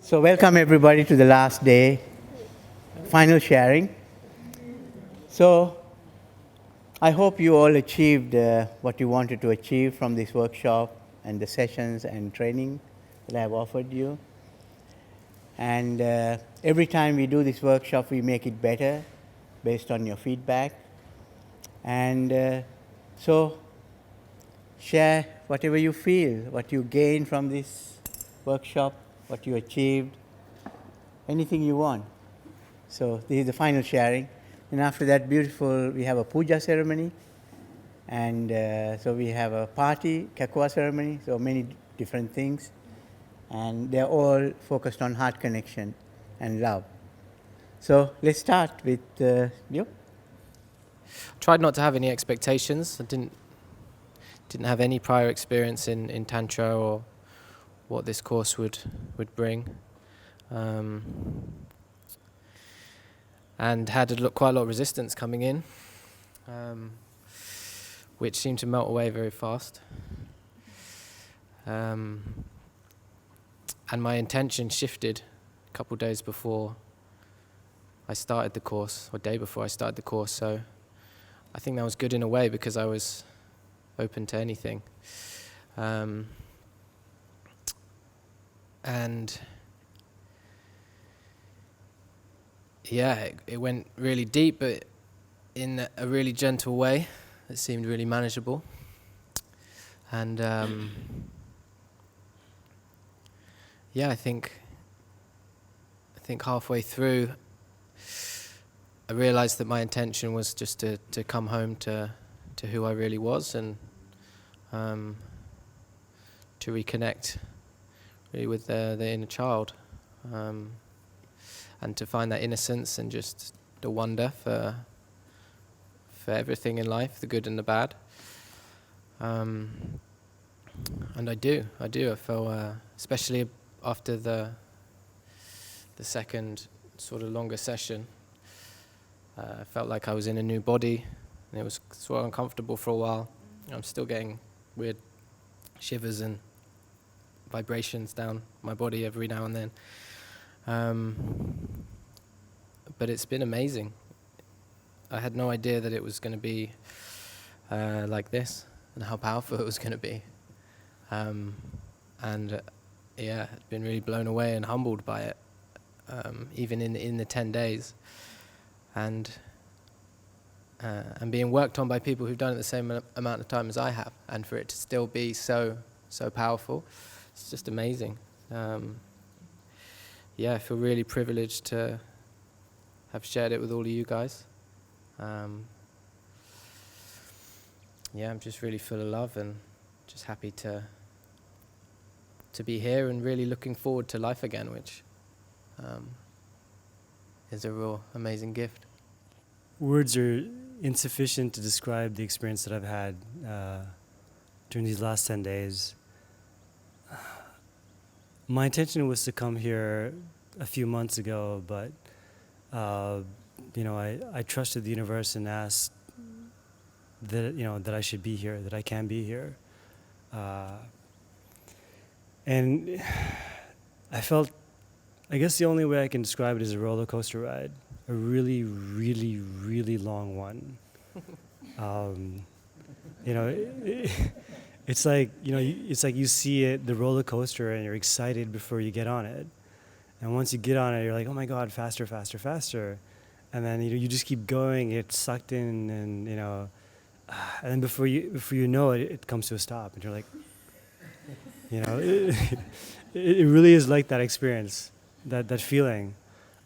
So welcome everybody to the last day, final sharing. So I hope you all achieved what you wanted to achieve from this workshop and the sessions and training that I have offered you. And every time we do this workshop, we make it better based on your feedback. And so share whatever you feel, what you gain from this workshop, what you achieved, anything you want. So this is the final sharing. And after that, we have a puja ceremony. And so we have a party, kakua ceremony, so many different things. And they're all focused on heart connection and love. So let's start with you. Tried not to have any expectations. I didn't have any prior experience in Tantra or what this course would bring. And had quite a lot of resistance coming in, which seemed to melt away very fast. And my intention shifted a couple of days before I started the course, or day before I started the course, so I think that was good in a way because I was open to anything. And yeah, it went really deep, but in a really gentle way. It seemed really manageable. And yeah, I think halfway through, I realized that my intention was just to come home to who I really was and to reconnect really with the inner child. And to find that innocence and just the wonder for everything in life, the good and the bad. And I do. I feel, especially after the second sort of longer session, I felt like I was in a new body, and it was sort of uncomfortable for a while. I'm still getting weird shivers and vibrations down my body every now and then. But it's been amazing. I had no idea that it was going to be like this and how powerful it was going to be. And yeah, I've been really blown away and humbled by it, even in the 10 days. And being worked on by people who've done it the same amount of time as I have, and for it to still be so powerful, it's just amazing. Yeah, I feel really privileged to have shared it with all of you guys. Yeah, I'm just really full of love and just happy to be here and really looking forward to life again, which is a real amazing gift. Words are insufficient to describe the experience that I've had during these last 10 days. My intention was to come here a few months ago, but I trusted the universe and asked that I should be here, that I can be here, and I felt, I guess the only way I can describe it is a roller coaster ride, a really, really, really long one. It's like you see it, the roller coaster, and you're excited before you get on it. And once you get on it, you're like, oh my God, faster, faster, faster. And then you just keep going, it's sucked in, and and then before you know it, it comes to a stop, and you're like, it really is like that experience, that feeling.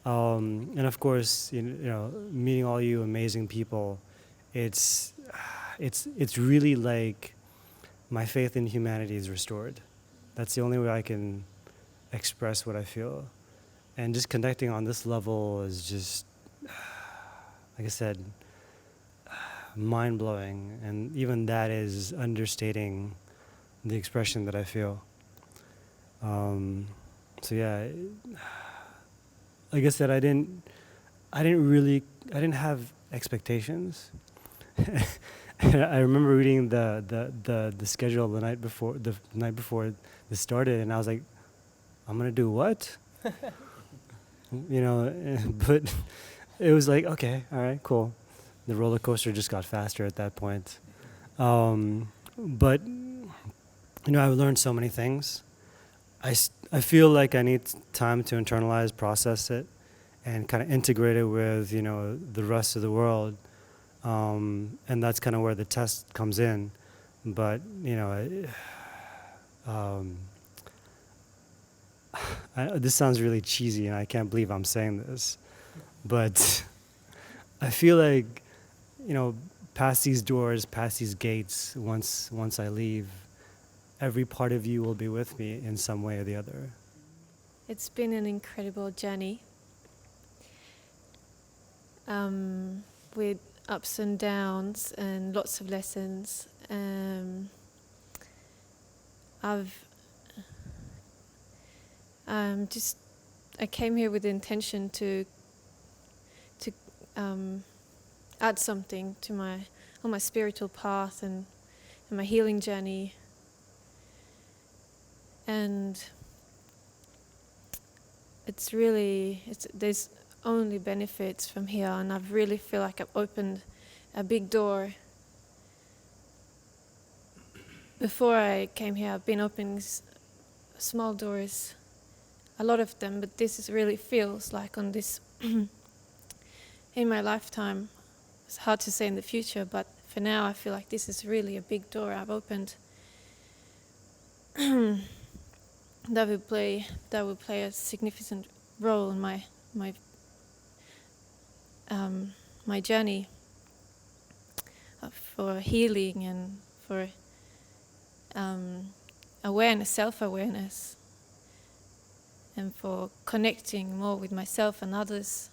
And of course, meeting all you amazing people, it's really like my faith in humanity is restored. That's the only way I can express what I feel. And just connecting on this level is just, like I said, mind-blowing. And even that is understating the expression that I feel. So yeah, like I said, I didn't have expectations. And I remember reading the schedule the night before this started, and I was like, I'm gonna do what? you know, but it was like, okay, all right, cool. The roller coaster just got faster at that point. But, you know, I've learned so many things. I feel like I need time to internalize, process it, and kind of integrate it with, you know, the rest of the world. And that's kind of where the test comes in. But, you know, this sounds really cheesy, and I can't believe I'm saying this. But I feel like, you know, past these doors, past these gates, once I leave, every part of you will be with me in some way or the other. It's been an incredible journey with ups and downs and lots of lessons. I came here with the intention to add something to on my spiritual path and my healing journey. And there's only benefits from here, and I really feel like I've opened a big door. Before I came here, I've been opening small doors, a lot of them, but this really feels like on this in my lifetime. It's hard to say in the future, but for now I feel like this is really a big door I've opened that will play a significant role in my journey for healing and for self-awareness, and for connecting more with myself and others.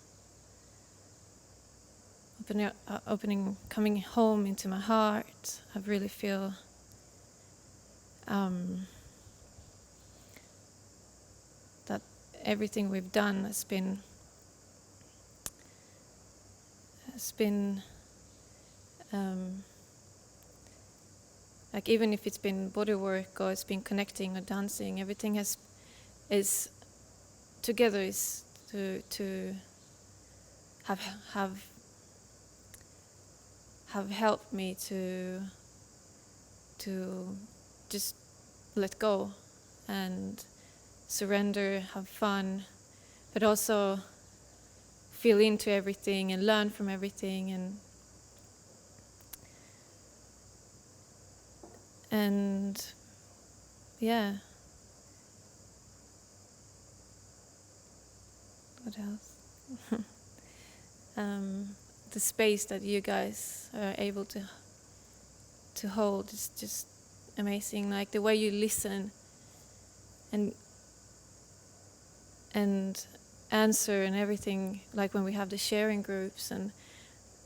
Coming home into my heart, I really feel that everything we've done has been like, even if it's been bodywork or it's been connecting or dancing, everything is together, is to have helped me to just let go and surrender, have fun, but also feel into everything and learn from everything, and yeah. What else? The space that you guys are able to hold is just amazing. Like the way you listen and answer and everything, like when we have the sharing groups, and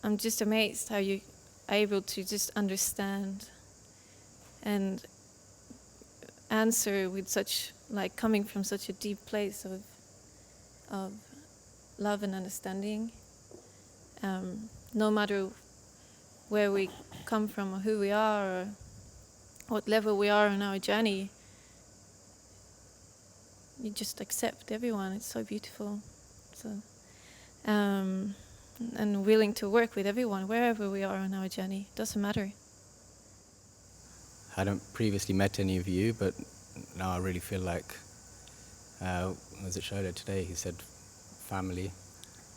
I'm just amazed how you are able to just understand and answer with such, like, coming from such a deep place of love and understanding. No matter where we come from or who we are or what level we are on our journey, you just accept everyone. It's so beautiful. So, and willing to work with everyone wherever we are on our journey. Doesn't matter. I hadn't previously met any of you, but now I really feel like, was it Shola today? He said family,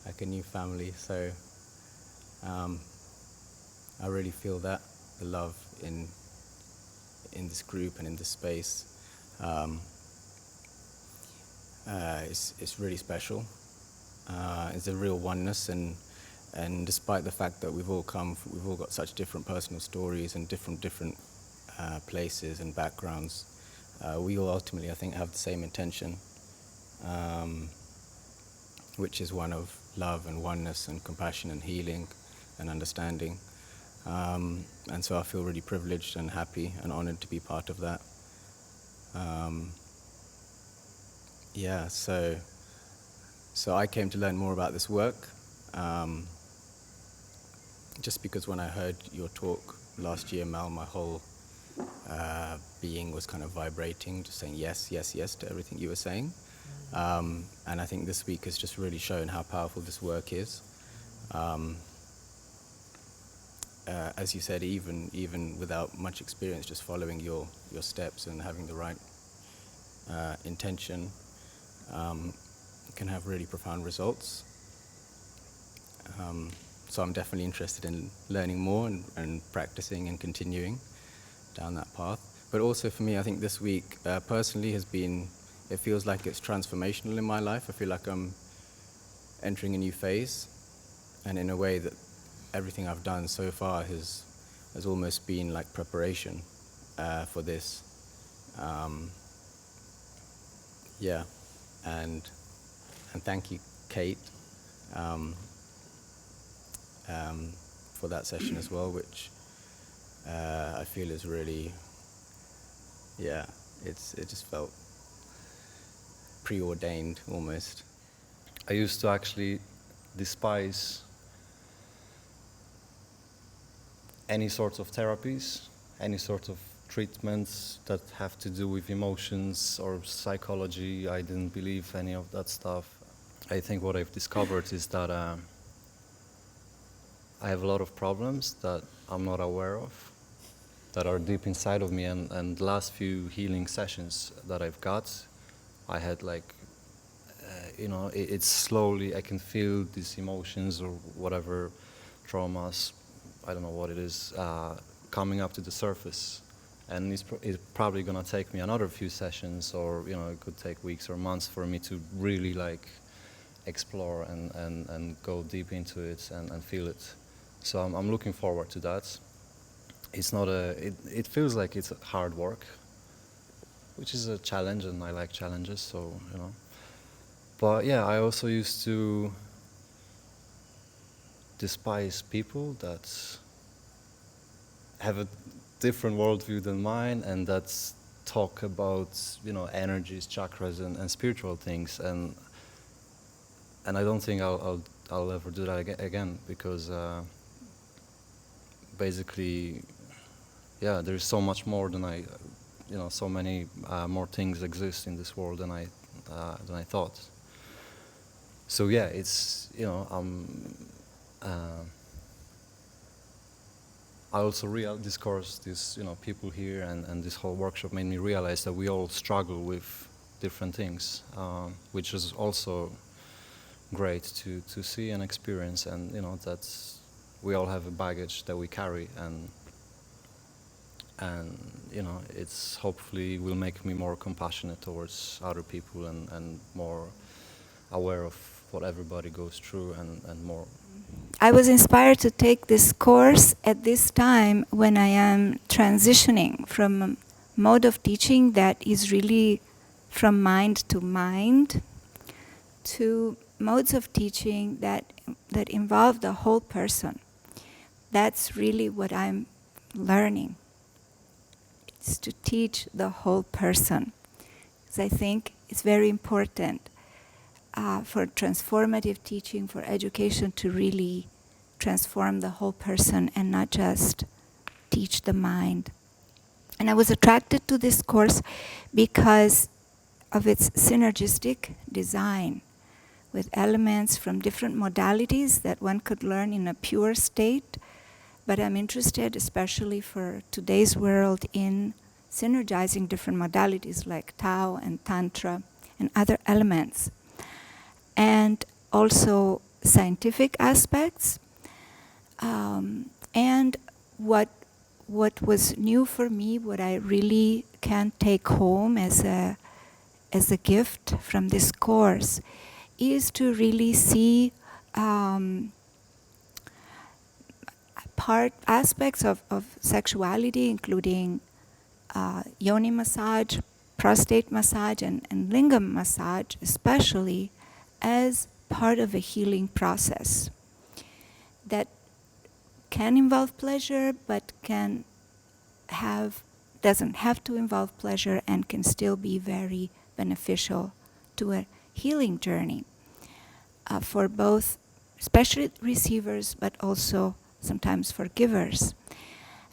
like a new family. So I really feel that, the love in this group and in this space. It's really special. It's a real oneness, and despite the fact that we've all got such different personal stories and different places and backgrounds, we all ultimately, I think, have the same intention, which is one of love and oneness and compassion and healing and understanding. And so I feel really privileged and happy and honored to be part of that. So I came to learn more about this work, just because when I heard your talk last year, Mal, my whole being was kind of vibrating, just saying yes, yes, yes to everything you were saying. And I think this week has just really shown how powerful this work is. As you said, even without much experience, just following your steps and having the right intention can have really profound results. So I'm definitely interested in learning more and practicing and continuing down that path. But also for me, I think this week personally it feels like it's transformational in my life. I feel like I'm entering a new phase, and in a way that everything I've done so far has almost been like preparation for this. Yeah, and thank you, Kate, for that session as well, which I feel is really, it just felt preordained almost. I used to actually despise any sort of therapies, any sort of treatments that have to do with emotions or psychology. I didn't believe any of that stuff. I think what I've discovered is that I have a lot of problems that I'm not aware of, that are deep inside of me, and the last few healing sessions that I've got, I had like, it's slowly, I can feel these emotions or whatever, traumas, I don't know what it is, coming up to the surface. And it's probably gonna take me another few sessions, or it could take weeks or months for me to really like explore and go deep into it and feel it. So I'm looking forward to that. It's not it feels like it's hard work, which is a challenge, and I like challenges, so But yeah, I also used to despise people that have a different worldview than mine, and that talk about energies, chakras, and spiritual things, and I don't think I'll ever do that again, because basically, yeah, there's so much more than so many more things exist in this world than I thought. So yeah, it's I also this course, this people here, and this whole workshop made me realize that we all struggle with different things, which is also great to see and experience, and that we all have a baggage that we carry, and it's hopefully will make me more compassionate towards other people, and more aware of what everybody goes through, and more. I was inspired to take this course at this time when I am transitioning from a mode of teaching that is really from mind to mind, to modes of teaching that involve the whole person. That's really what I'm learning. It's to teach the whole person. Because I think it's very important for transformative teaching, for education, to really transform the whole person and not just teach the mind. And I was attracted to this course because of its synergistic design, with elements from different modalities that one could learn in a pure state. But I'm interested, especially for today's world, in synergizing different modalities like Tao and Tantra and other elements. And also scientific aspects. And what was new for me, what I really can take home as a gift from this course, is to really see aspects of sexuality, including Yoni massage, prostate massage, and lingam massage, especially, as part of a healing process that can involve pleasure, but doesn't have to involve pleasure, and can still be very beneficial to a healing journey for both, especially receivers, but also sometimes for givers.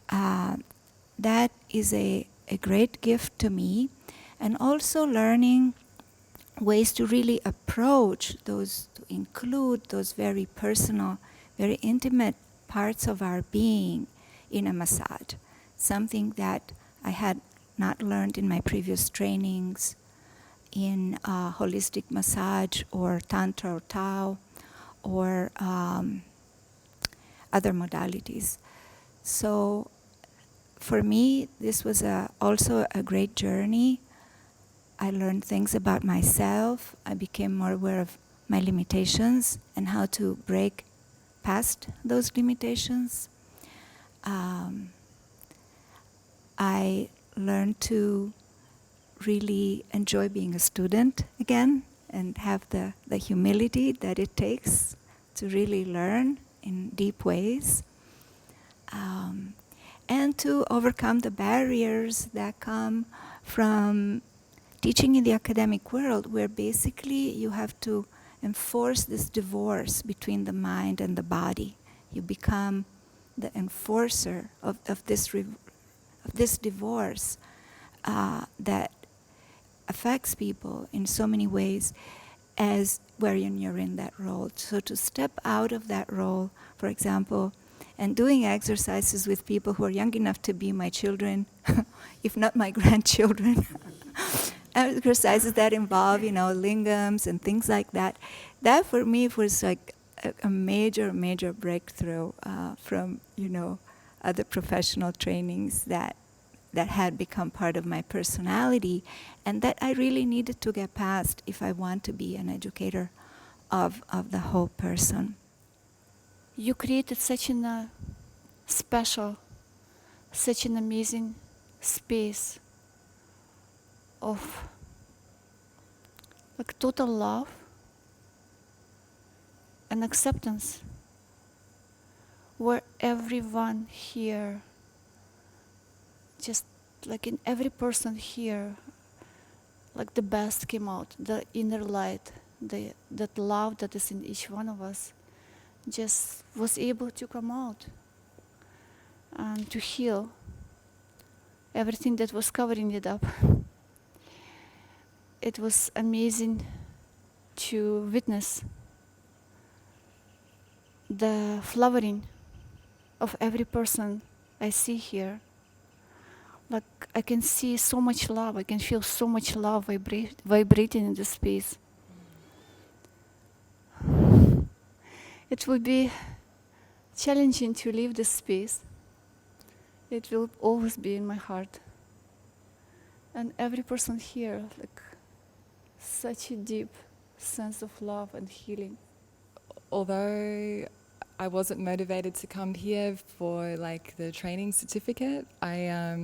That is a great gift to me, and also learning ways to really approach those, to include those very personal, very intimate parts of our being in a massage. Something that I had not learned in my previous trainings in holistic massage or Tantra or Tao or other modalities. So for me, this was also a great journey. I learned things about myself. I became more aware of my limitations and how to break past those limitations. I learned to really enjoy being a student again and have the humility that it takes to really learn in deep ways. And to overcome the barriers that come from teaching in the academic world, where basically you have to enforce this divorce between the mind and the body. You become the enforcer of this divorce that affects people in so many ways as wherein you're in that role. So to step out of that role, for example, and doing exercises with people who are young enough to be my children, if not my grandchildren, exercises that involve, lingams and things like that. That for me was like a major, major breakthrough from, other professional trainings that had become part of my personality and that I really needed to get past if I want to be an educator of the whole person. You created such a special, such an amazing space of like total love and acceptance, where everyone here, just like in every person here, like the best came out, the inner light, that love that is in each one of us just was able to come out and to heal everything that was covering it up. It was amazing to witness the flowering of every person I see here. Like I can see so much love, I can feel so much love vibrating in the space. It will be challenging to leave this space. It will always be in my heart. And every person here, like such a deep sense of love and healing. Although I wasn't motivated to come here for like the training certificate, I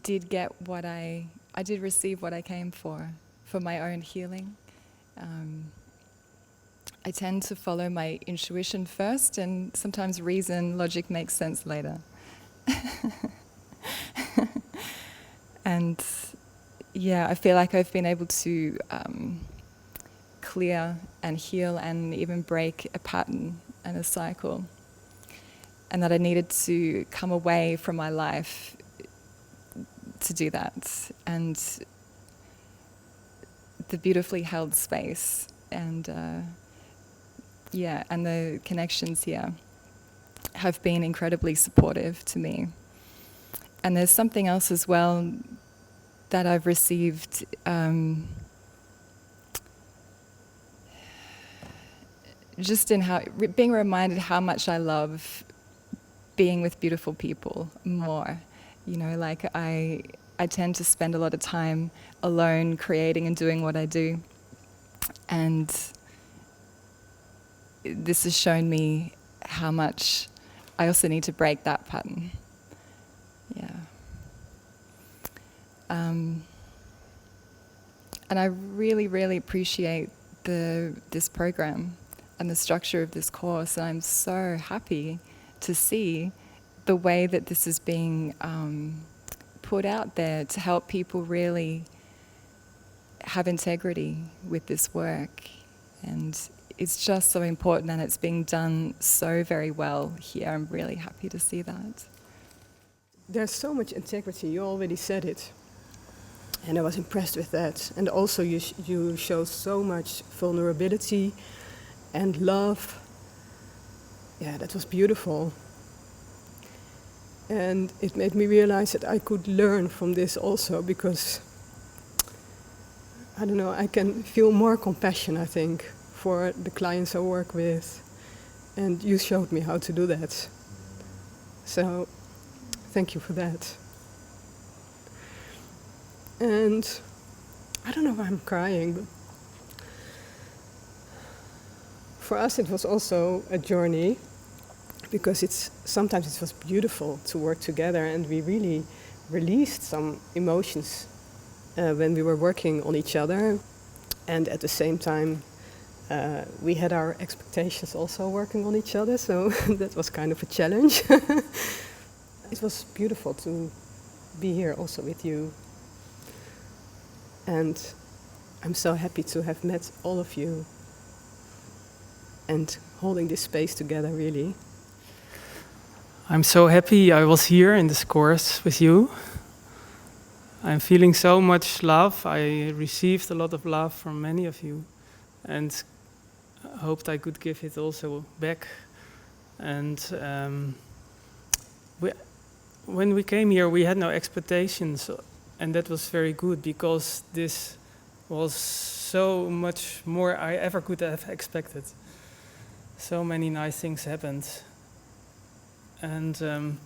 did get I did receive what I came for my own healing. I tend to follow my intuition first, and sometimes reason, logic makes sense later. And yeah, I feel like I've been able to clear and heal and even break a pattern and a cycle, and that I needed to come away from my life to do that. And the beautifully held space and and the connections here have been incredibly supportive to me. And there's something else as well that I've received just in how being reminded how much I love being with beautiful people more. Like I tend to spend a lot of time alone creating and doing what I do. And this has shown me how much I also need to break that pattern. Yeah. And I really, really appreciate this program and the structure of this course. And I'm so happy to see the way that this is being put out there to help people really have integrity with this work. And it's just so important, and it's being done so very well here. I'm really happy to see that. There's so much integrity, you already said it. And I was impressed with that. And also you show so much vulnerability and love. Yeah, that was beautiful. And it made me realize that I could learn from this also, because, I don't know, I can feel more compassion, I think, for the clients I work with. And you showed me how to do that. So, thank you for that. And I don't know why I'm crying, but for us it was also a journey, because sometimes it was beautiful to work together, and we really released some emotions when we were working on each other. And at the same time, we had our expectations also working on each other, so that was kind of a challenge. It was beautiful to be here also with you. And I'm so happy to have met all of you and holding this space together, really. I'm so happy I was here in this course with you. I'm feeling so much love. I received a lot of love from many of you, and hoped I could give it also back. And when we came here, we had no expectations, and that was very good, because this was so much more I ever could have expected. So many nice things happened. And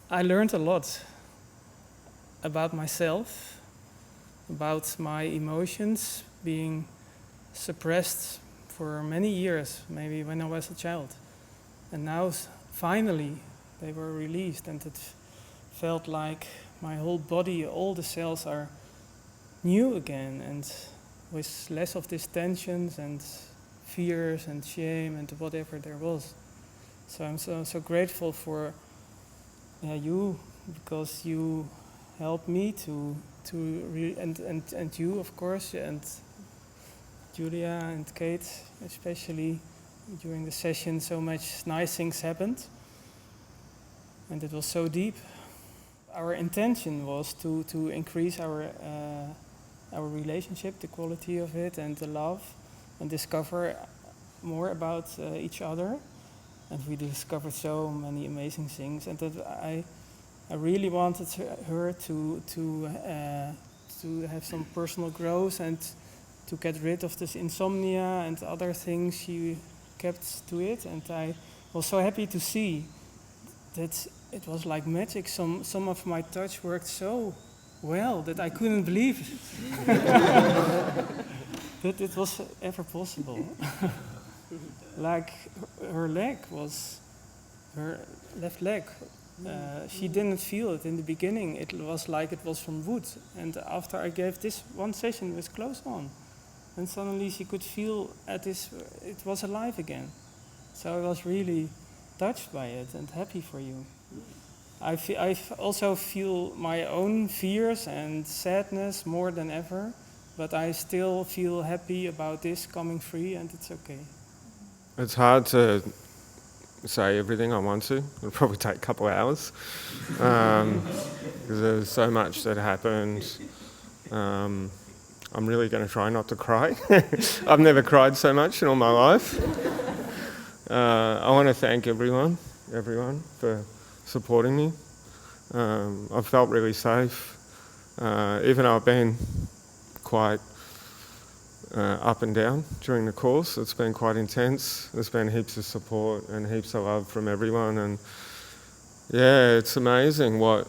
I learned a lot about myself, about my emotions being suppressed for many years, maybe when I was a child. And now, finally, they were released, and it felt like my whole body, all the cells are new again, and with less of these tensions and fears and shame and whatever there was. So I'm so grateful for you, because you helped me and you, of course, and Julia and Kate, especially during the session. So much nice things happened, and it was so deep. Our intention was to increase our relationship, the quality of it, and the love, and discover more about each other. And we discovered so many amazing things, and that I really wanted her to have some personal growth and to get rid of this insomnia and other things she kept to it. And I was so happy to see that it was like magic. Some of my touch worked so well that I couldn't believe that it was ever possible. Like her left leg, she didn't feel it in the beginning. It was like it was from wood. And after I gave this one session with clothes on, and suddenly she could feel it was alive again. So I was really touched by it and happy for you. I also feel my own fears and sadness more than ever, but I still feel happy about this coming free, and it's okay. It's hard to say everything I want to. It'll probably take a couple of hours, because there's so much that happened. I'm really going to try not to cry. I've never cried so much in all my life. I want to thank everyone for supporting me. I've felt really safe, even though I've been quite up and down during the course. It's been quite intense. There's been heaps of support and heaps of love from everyone, and yeah, it's amazing what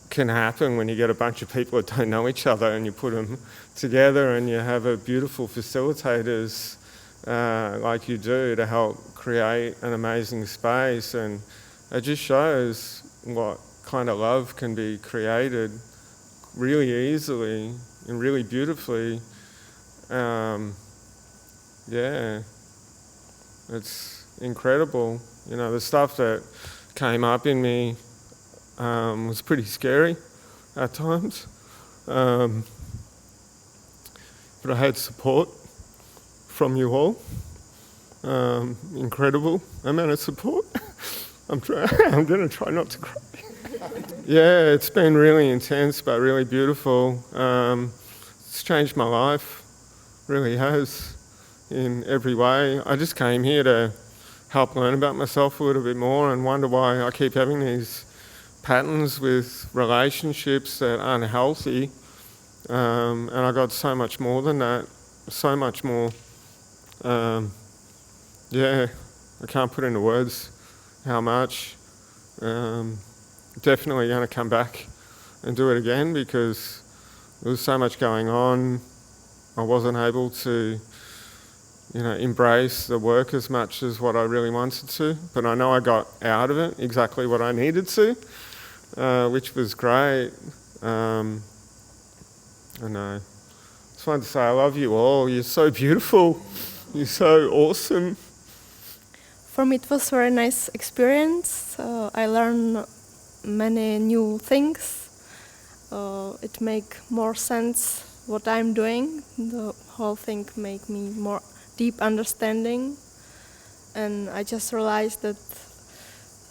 can happen when you get a bunch of people that don't know each other and you put them together and you have a beautiful facilitators like you do to help create an amazing space. And it just shows what kind of love can be created really easily and really beautifully. Yeah, it's incredible. You know, the stuff that came up in me was pretty scary at times, but I had support from you all. Incredible amount of support. I'm going to try not to cry. Yeah, it's been really intense, but really beautiful. It's changed my life, really has, in every way. I just came here to help learn about myself a little bit more and wonder why I keep having these patterns with relationships that aren't healthy. And I got so much more than that, so much more. Yeah, I can't put into words how much. Definitely going to come back and do it again because there was so much going on. I wasn't able to, embrace the work as much as what I really wanted to, but I know I got out of it exactly what I needed to, which was great. I know. Just wanted to say I love you all. You're so beautiful. You're so awesome. For me, it was a very nice experience. I learned many new things. It make more sense what I'm doing. The whole thing make me more deep understanding. And I just realized that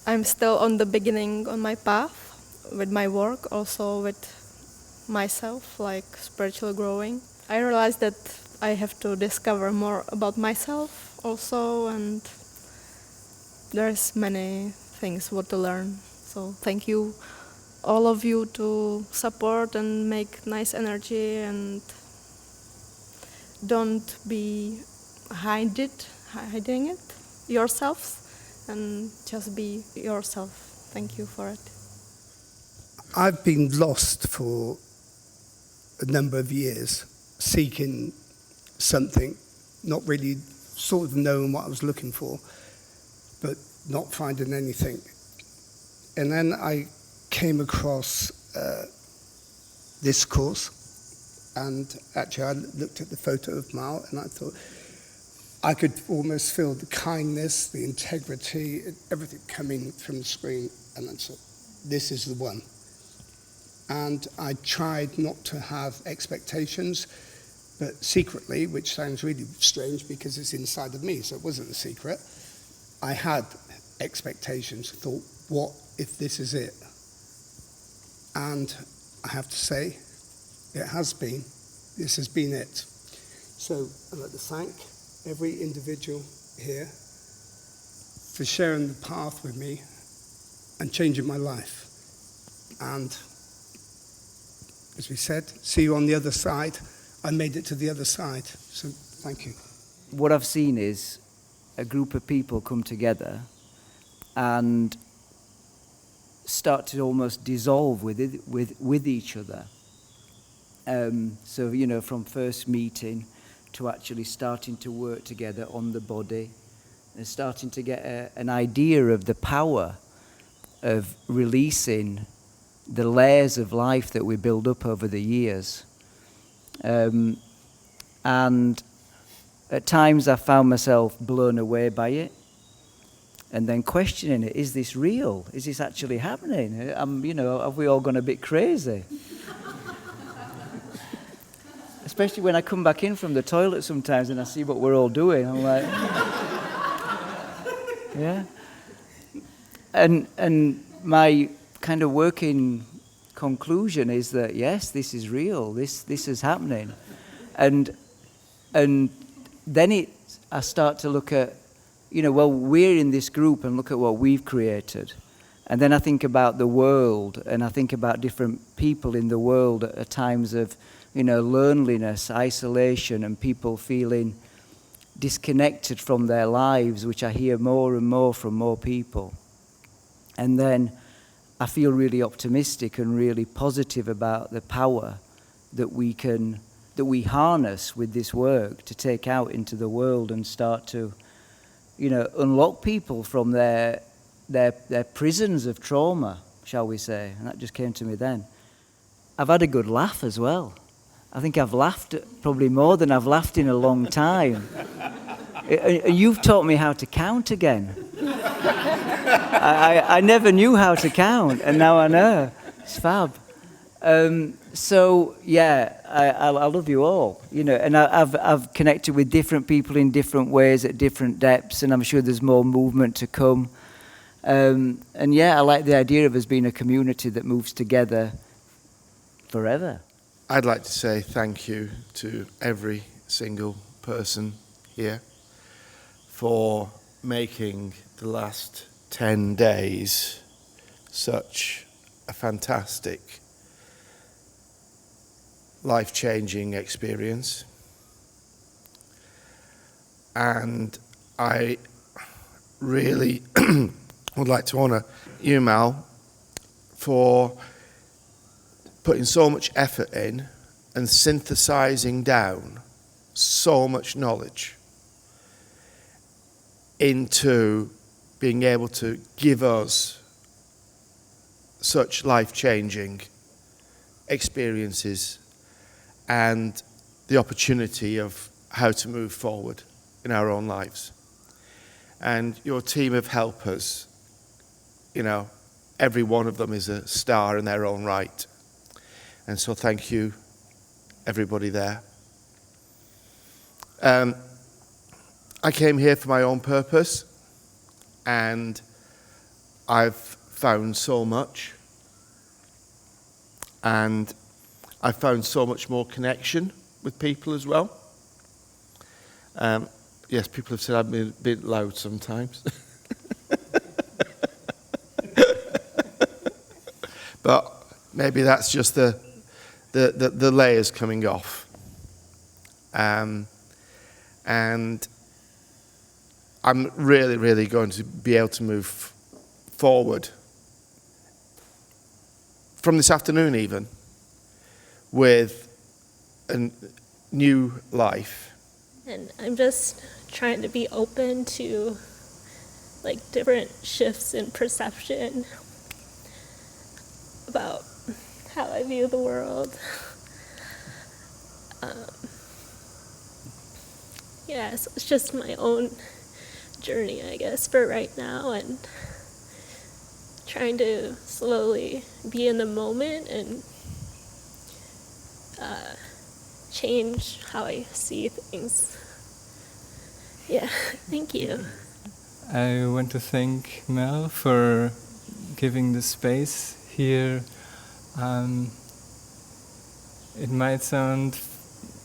I'm still on the beginning on my path with my work, also with myself, like spiritual growing. I realized that I have to discover more about myself also, and there's many things what to learn. So thank you, all of you, to support and make nice energy, and don't be hiding it yourselves, and just be yourself. Thank you for it. I've been lost for a number of years, seeking something, not really sort of knowing what I was looking for, but not finding anything. And then I came across this course, and actually I looked at the photo of Mal, and I thought I could almost feel the kindness, the integrity, everything coming from the screen, and I thought, this is the one. And I tried not to have expectations, but secretly, which sounds really strange because it's inside of me, so it wasn't a secret, I had expectations. I thought, what if this is it? And I have to say, it has been. This has been it. So I'd like to thank every individual here for sharing the path with me and changing my life. And as we said, see you on the other side. I made it to the other side, so thank you. What I've seen is a group of people come together and start to almost dissolve with each other. So, from first meeting to actually starting to work together on the body and starting to get an idea of the power of releasing the layers of life that we build up over the years. And at times I found myself blown away by it and then questioning it. Is this real? Is this actually happening? Have we all gone a bit crazy? Especially when I come back in from the toilet sometimes and I see what we're all doing. I'm like, yeah. And my kind of working conclusion is that, yes, this is real. This is happening. And then I start to look at, we're in this group and look at what we've created. And then I think about the world, and I think about different people in the world at times of, loneliness, isolation, and people feeling disconnected from their lives, which I hear more and more from more people. And then I feel really optimistic and really positive about the power that we harness with this work to take out into the world and start to, unlock people from their prisons of trauma, shall we say. And that just came to me then. I've had a good laugh as well. I think I've laughed probably more than I've laughed in a long time. You've taught me how to count again. I never knew how to count, and now I know. It's fab. So yeah, I love you all, and I've connected with different people in different ways at different depths, and I'm sure there's more movement to come. And yeah, I like the idea of us being a community that moves together forever. I'd like to say thank you to every single person here for making the last 10 days such a fantastic, life-changing experience. And I really would like to honour you, Mal, for putting so much effort in and synthesising down so much knowledge into being able to give us such life-changing experiences and the opportunity of how to move forward in our own lives. And your team of helpers, you know, every one of them is a star in their own right. And so thank you, everybody there. I came here for my own purpose, and I've found so much. And I've found so much more connection with people as well. Yes, people have said I've been a bit loud sometimes. But maybe that's just the layers coming off. And I'm really, really going to be able to move forward from this afternoon even with a new life. And I'm just trying to be open to like different shifts in perception about how I view the world. Yeah, so it's just my own journey, I guess, for right now, and trying to slowly be in the moment and change how I see things. Yeah, thank you. I want to thank Mal for giving the space here. It might sound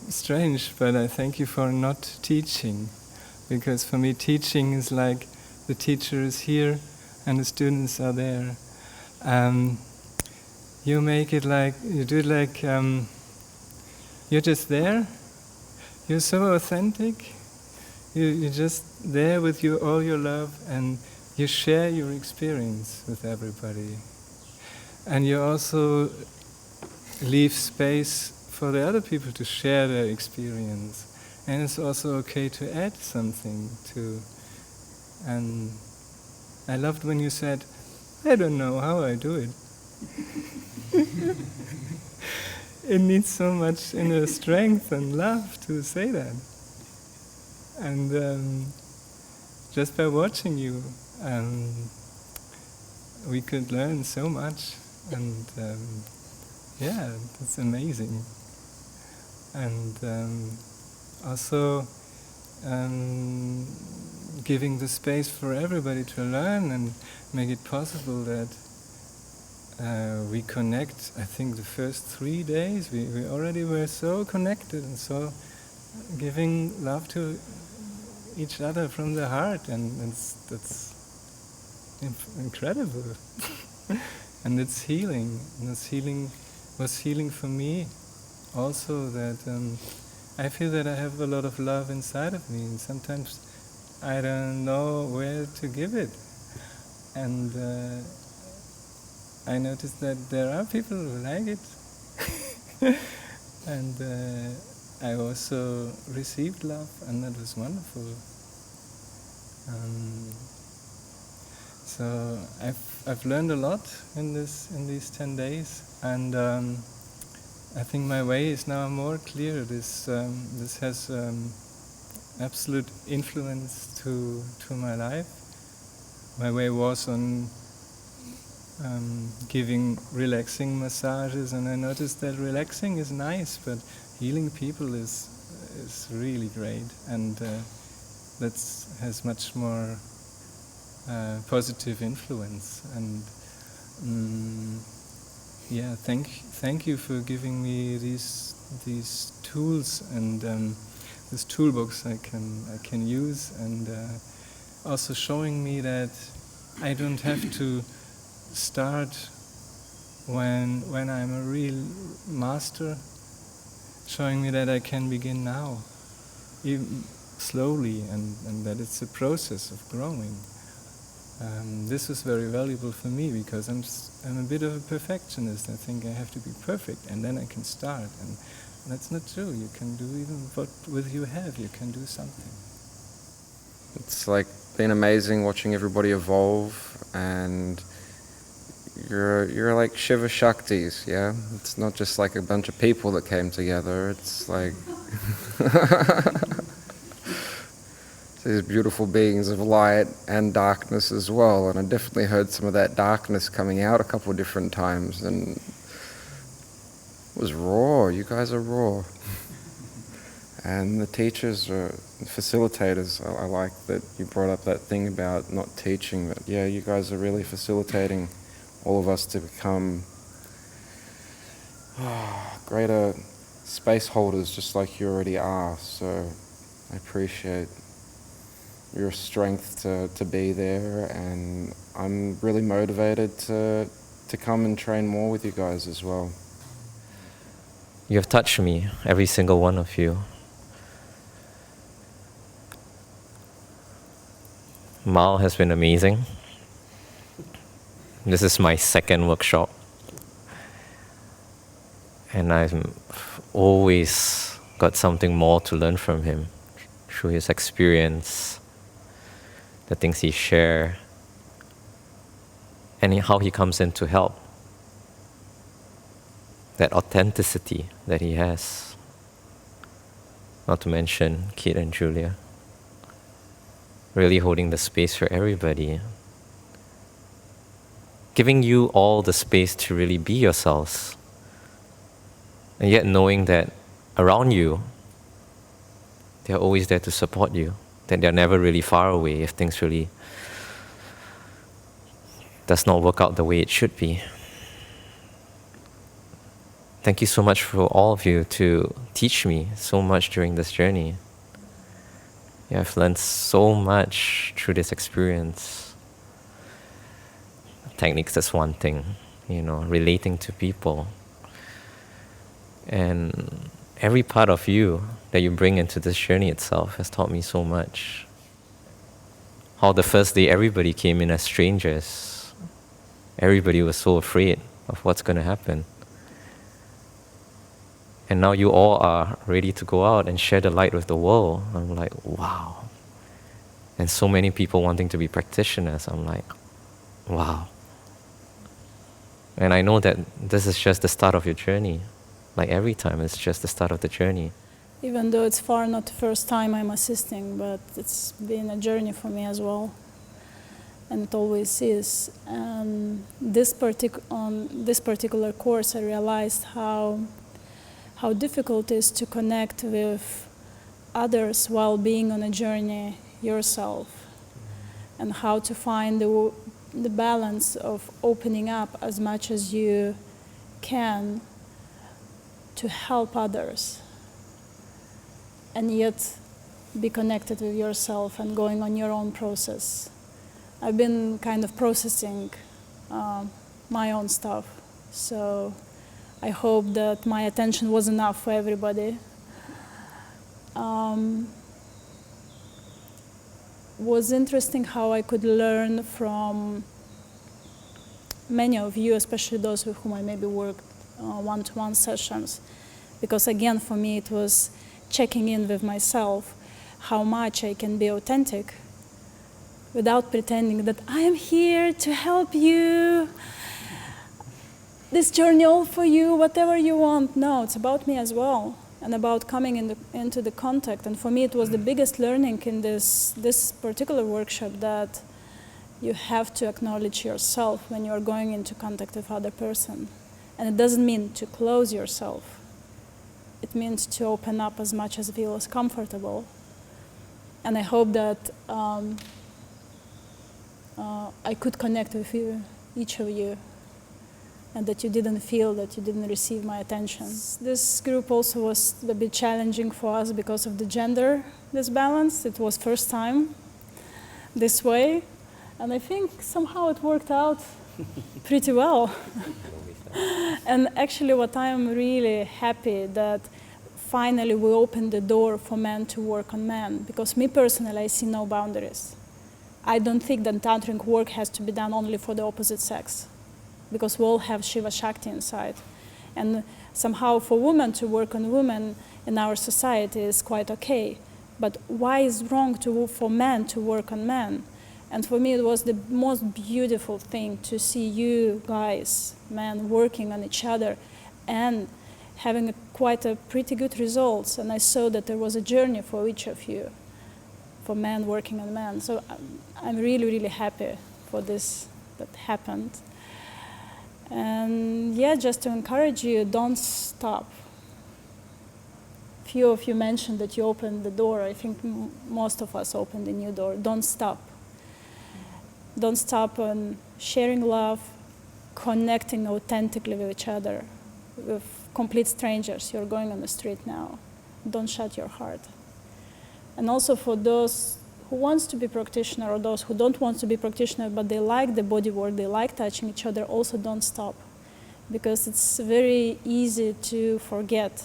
strange, but I thank you for not teaching, because for me teaching is like the teacher is here and the students are there. You make it like, you do it like you're just there, you're so authentic, you're just there with all your love, and you share your experience with everybody. And you also leave space for the other people to share their experience. And it's also okay to add something to. And I loved when you said, I don't know how I do it. It needs so much inner strength and love to say that. And just by watching you, we could learn so much. And yeah, it's amazing. And also giving the space for everybody to learn and make it possible that we connect. I think the first 3 days we already were so connected and so giving love to each other from the heart, and that's incredible. And it's healing. And it's healing was healing for me also, that I feel that I have a lot of love inside of me, and sometimes I don't know where to give it. And I noticed that there are people who like it. And I also received love, and that was wonderful. So I've learned a lot in these 10 days, and I think my way is now more clear. This has absolute influence to my life. My way was on giving relaxing massages, and I noticed that relaxing is nice, but healing people is really great, and that has much more positive influence. And yeah, thank you for giving me these tools and this toolbox I can use, and also showing me that I don't have to start when I'm a real master, showing me that I can begin now, even slowly, and that it's a process of growing. This was very valuable for me because I'm a bit of a perfectionist. I think I have to be perfect and then I can start, and that's not true. You can do even what with you have. You can do something. It's like been amazing watching everybody evolve, and you're like Shiva Shaktis, yeah? It's not just like a bunch of people that came together, it's like these beautiful beings of light and darkness as well, and I definitely heard some of that darkness coming out a couple of different times, and it was raw. You guys are raw. And the teachers are facilitators. I like that you brought up that thing about not teaching, but yeah, you guys are really facilitating all of us to become greater space holders, just like you already are. So I appreciate your strength to be there, and I'm really motivated to come and train more with you guys as well. You have touched me, every single one of you. Mal has been amazing. This is my second workshop, and I've always got something more to learn from him through his experience, the things he shares, and how he comes in to help. That authenticity that he has. Not to mention Kit and Julia. Really holding the space for everybody. Giving you all the space to really be yourselves. And yet knowing that around you, they're always there to support you. That they're never really far away if things really does not work out the way it should be. Thank you so much for all of you to teach me so much during this journey. Yeah, I've learned so much through this experience. Techniques is one thing, relating to people. And every part of you that you bring into this journey itself has taught me so much. How the first day everybody came in as strangers. Everybody was so afraid of what's going to happen. And now you all are ready to go out and share the light with the world. I'm like, wow. And so many people wanting to be practitioners. I'm like, wow. And I know that this is just the start of your journey. Like every time, it's just the start of the journey. Even though it's far not the first time I'm assisting, but it's been a journey for me as well. And it always is. And on this particular course, I realized how difficult it is to connect with others while being on a journey yourself, and how to find the balance of opening up as much as you can to help others, and yet be connected with yourself and going on your own process. I've been kind of processing my own stuff, so I hope that my attention was enough for everybody. Was interesting how I could learn from many of you, especially those with whom I maybe worked one-to-one sessions, because again, for me, it was checking in with myself, how much I can be authentic without pretending that I am here to help you, this journey all for you, whatever you want. No, it's about me as well, and about coming into the contact. And for me, it was the biggest learning in this particular workshop, that you have to acknowledge yourself when you are going into contact with other person. And it doesn't mean to close yourself. It means to open up as much as feels comfortable. And I hope that I could connect with you, each of you, and that you didn't feel that you didn't receive my attention. This group also was a bit challenging for us because of the gender disbalance. It was first time this way, and I think somehow it worked out pretty well. And actually what I am really happy that finally we opened the door for men to work on men, because me personally, I see no boundaries. I don't think that tantric work has to be done only for the opposite sex, because we all have Shiva Shakti inside. And somehow for women to work on women in our society is quite okay. But why is it wrong for men to work on men? And for me, it was the most beautiful thing to see you guys, men, working on each other and having quite a pretty good results. And I saw that there was a journey for each of you, for men working on men. So I'm really, really happy for this that happened. And yeah, just to encourage you, don't stop. Few of you mentioned that you opened the door. I think most of us opened a new door. Don't stop. Don't stop on sharing love, connecting authentically with each other, with complete strangers. You're going on the street now. Don't shut your heart. And also for those who wants to be practitioner or those who don't want to be practitioner, but they like the body work, they like touching each other, also don't stop. Because it's very easy to forget.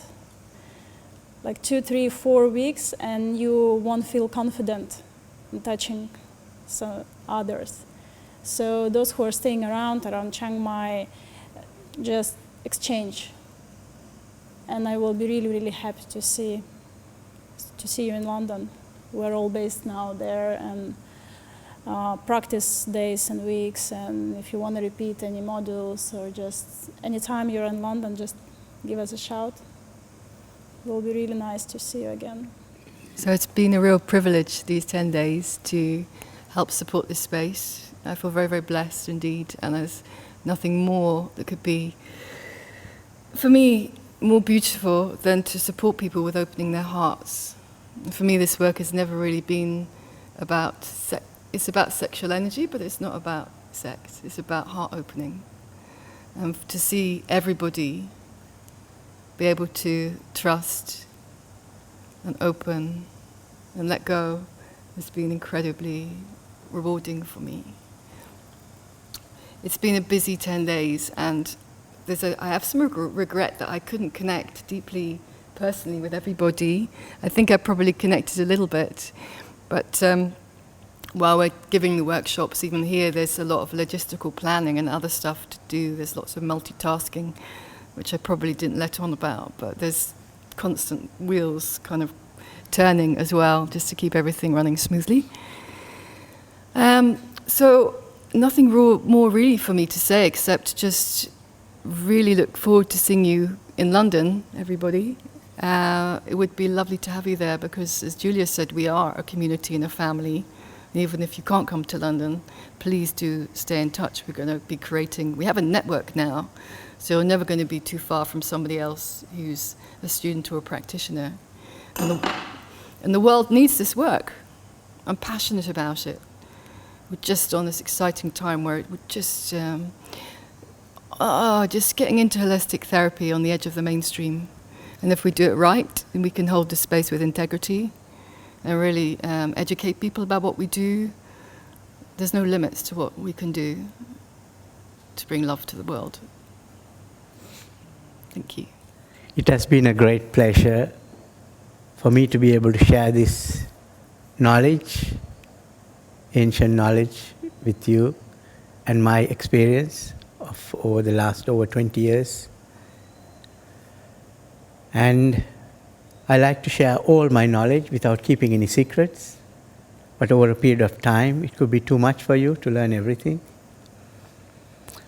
Like 2, 3, 4 weeks and you won't feel confident in touching others. So those who are staying around Chiang Mai, just exchange. And I will be really, really happy to see you in London. We're all based now there, and practice days and weeks. And if you want to repeat any modules or just anytime you're in London, just give us a shout. It will be really nice to see you again. So it's been a real privilege these 10 days to help support this space. I feel very, very blessed indeed, and there's nothing more that could be, for me, more beautiful than to support people with opening their hearts. And for me, this work has never really been about sex. It's about sexual energy, but it's not about sex. It's about heart opening. And to see everybody be able to trust and open and let go has been incredibly rewarding for me. It's been a busy 10 days, and I have some regret that I couldn't connect deeply personally with everybody. I think I probably connected a little bit, but while we're giving the workshops, even here, there's a lot of logistical planning and other stuff to do. There's lots of multitasking, which I probably didn't let on about, but there's constant wheels kind of turning as well, just to keep everything running smoothly. So nothing more really for me to say, except just really look forward to seeing you in London, everybody. It would be lovely to have you there, because as Julia said, we are a community and a family. And even if you can't come to London, please do stay in touch. We're going to be we have a network now, so you're never going to be too far from somebody else who's a student or a practitioner. And the world needs this work. I'm passionate about it. We're just on this exciting time where we're just getting into holistic therapy on the edge of the mainstream. And if we do it right, then we can hold the space with integrity and really educate people about what we do. There's no limits to what we can do to bring love to the world. Thank you. It has been a great pleasure for me to be able to share this knowledge, ancient knowledge, with you, and my experience of over the last 20 years. And I like to share all my knowledge without keeping any secrets, but over a period of time, it could be too much for you to learn everything.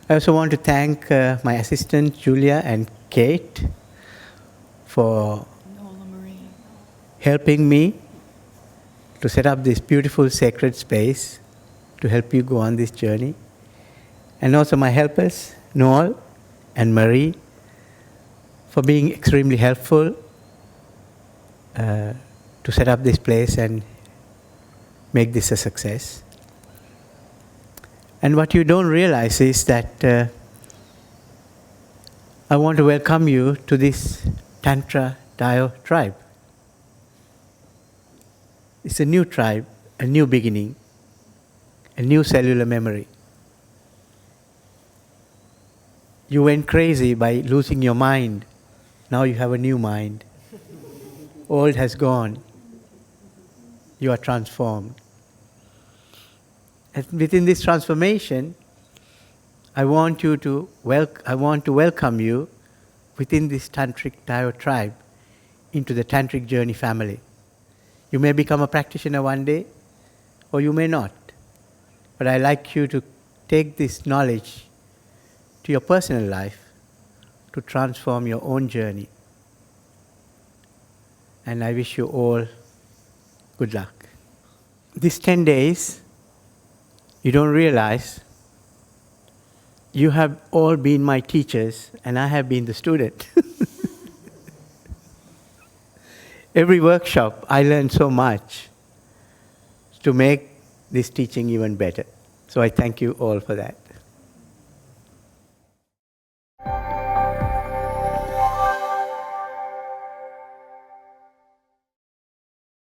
I also want to thank my assistant, Julia and Kate, for helping me to set up this beautiful sacred space to help you go on this journey. And also my helpers, Noel and Marie, for being extremely helpful to set up this place and make this a success. And what you don't realize is that I want to welcome you to this Tantra Dio tribe. It's a new tribe, a new beginning, a new cellular memory. You went crazy by losing your mind. Now you have a new mind. Old has gone. You are transformed. And within this transformation, I want to welcome you within this Tantric Dio tribe into the Tantric Journey family. You may become a practitioner one day, or you may not. But I'd like you to take this knowledge to your personal life to transform your own journey. And I wish you all good luck. These 10 days, you don't realize you have all been my teachers and I have been the student. Every workshop, I learned so much to make this teaching even better. So I thank you all for that.